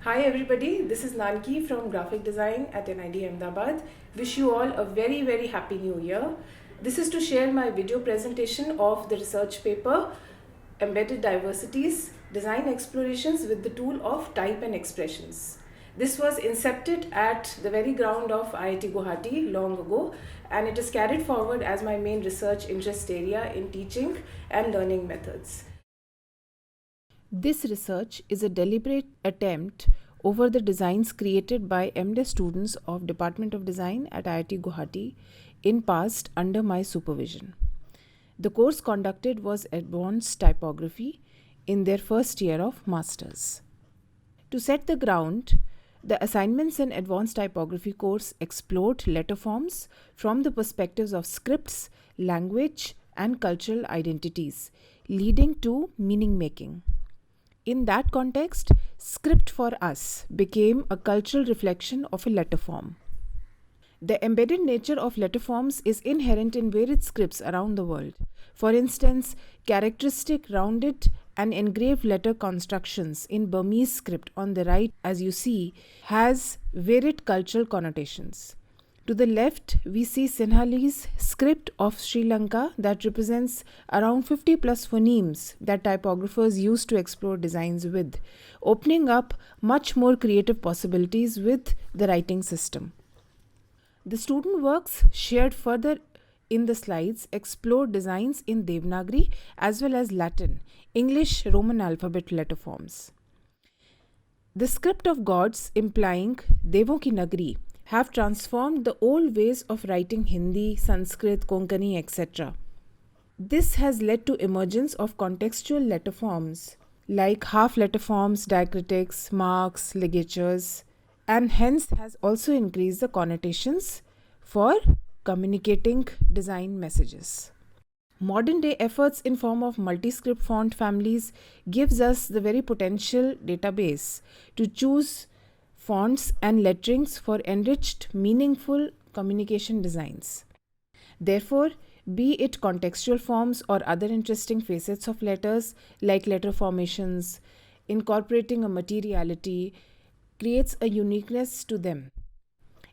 Hi everybody, this is Nanki from Graphic Design at NID Ahmedabad. Wish you all a very happy new year. This is to share my video presentation of the research paper Embedded Diversities Design Explorations with the Tool of Type and Expressions. This was incepted at the very ground of IIT Guwahati long ago, and it is carried forward as my main research interest area in teaching and learning methods. This research is a deliberate attempt over the designs created by MDes students of Department of Design at IIT Guwahati in past under my supervision. The course conducted was Advanced Typography in their first year of Masters. To set the ground, the assignments in Advanced Typography course explored letter forms from the perspectives of scripts, language, and cultural identities, leading to meaning making. In that context, script for us became a cultural reflection of a letter form. The embedded nature of letter forms is inherent in varied scripts around the world. For instance, characteristic rounded and engraved letter constructions in Burmese script on the right, as you see, has varied cultural connotations. To the left, we see Sinhalese script of Sri Lanka that represents around 50 plus phonemes that typographers use to explore designs with, opening up much more creative possibilities with the writing system. The student works shared further in the slides explore designs in Devanagari as well as Latin, English Roman alphabet letter forms. The script of gods implying Devon ki Nagari have transformed the old ways of writing Hindi, Sanskrit, Konkani, etc. This has led to emergence of contextual letter forms like half letter forms, diacritics, marks, ligatures, and hence has also increased the connotations for communicating design messages. Modern day efforts in form of multi-script font families gives us the very potential database to choose fonts and letterings for enriched, meaningful communication designs. Therefore, be it contextual forms or other interesting facets of letters like letter formations, incorporating a materiality creates a uniqueness to them.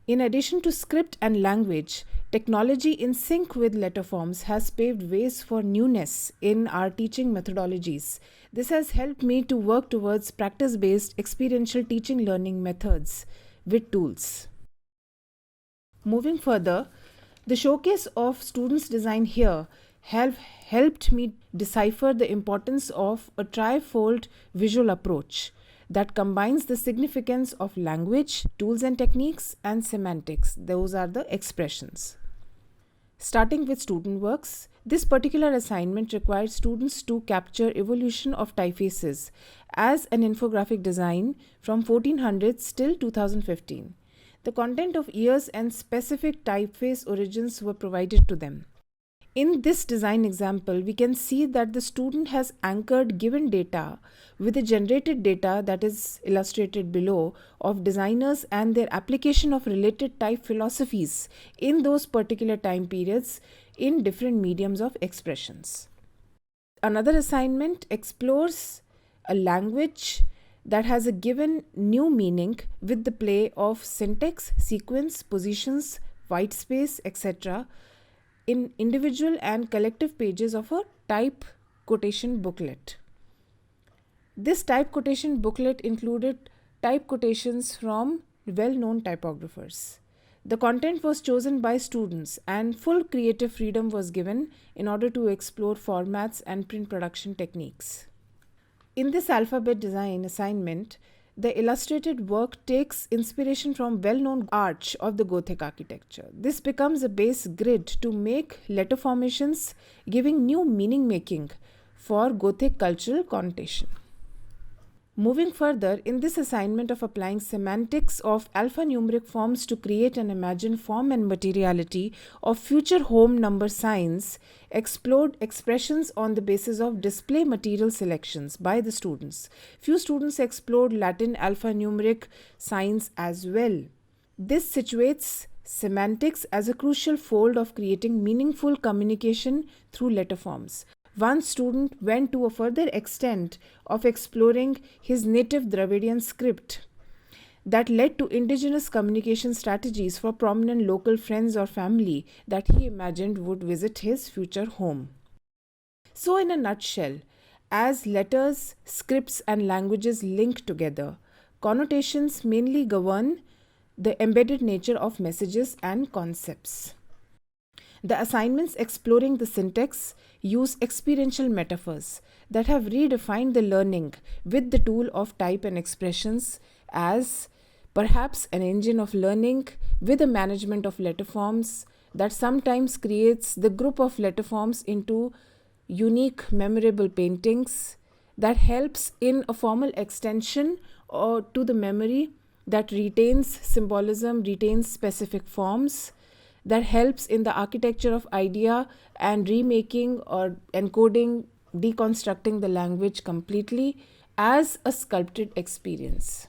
In addition to script and language, technology in sync with letter forms has paved ways for newness in our teaching methodologies. This has helped me to work towards practice based experiential teaching learning methods with tools. Moving further, the showcase of students' design here have helped me decipher the importance of a trifold visual approach that combines the significance of language, tools and techniques, and semantics. Those are the expressions. Starting with student works, this particular assignment required students to capture evolution of typefaces as an infographic design from 1400s till 2015. The content of years and specific typeface origins were provided to them. In this design example, we can see that the student has anchored given data with the generated data that is illustrated below of designers and their application of related type philosophies in those particular time periods in different mediums of expressions. Another assignment explores a language that has a given new meaning with the play of syntax, sequence, positions, white space, etc in individual and collective pages of a type quotation booklet. This type quotation booklet included type quotations from well-known typographers. The content was chosen by students and full creative freedom was given in order to explore formats and print production techniques. In this alphabet design assignment, the illustrated work takes inspiration from well-known arch of the Gothic architecture. This becomes a base grid to make letter formations, giving new meaning making for Gothic cultural connotation. Moving further, in this assignment of applying semantics of alphanumeric forms to create an imagined form and materiality of future home number signs, explored expressions on the basis of display material selections by the students. Few students explored Latin alphanumeric signs as well. This situates semantics as a crucial fold of creating meaningful communication through letter forms. One student went to a further extent of exploring his native Dravidian script that led to indigenous communication strategies for prominent local friends or family that he imagined would visit his future home. So, in a nutshell, as letters, scripts, and languages link together, connotations mainly govern the embedded nature of messages and concepts. The assignments exploring the syntax use experiential metaphors that have redefined the learning with the tool of type and expressions as perhaps an engine of learning with a management of letter forms that sometimes creates the group of letter forms into unique, memorable paintings that helps in a formal extension or to the memory that retains symbolism, retains specific forms, that helps in the architecture of idea and remaking or encoding, deconstructing the language completely as a sculpted experience.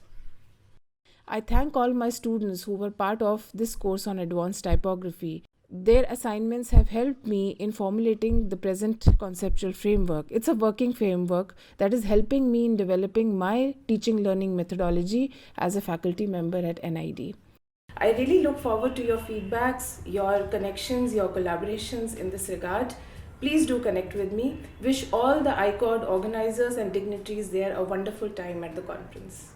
I thank all my students who were part of this course on advanced typography. Their assignments have helped me in formulating the present conceptual framework. It's a working framework that is helping me in developing my teaching learning methodology as a faculty member at NID. I really look forward to your feedbacks, your connections, your collaborations in this regard. Please do connect with me. Wish all the ICOD organizers and dignitaries there a wonderful time at the conference.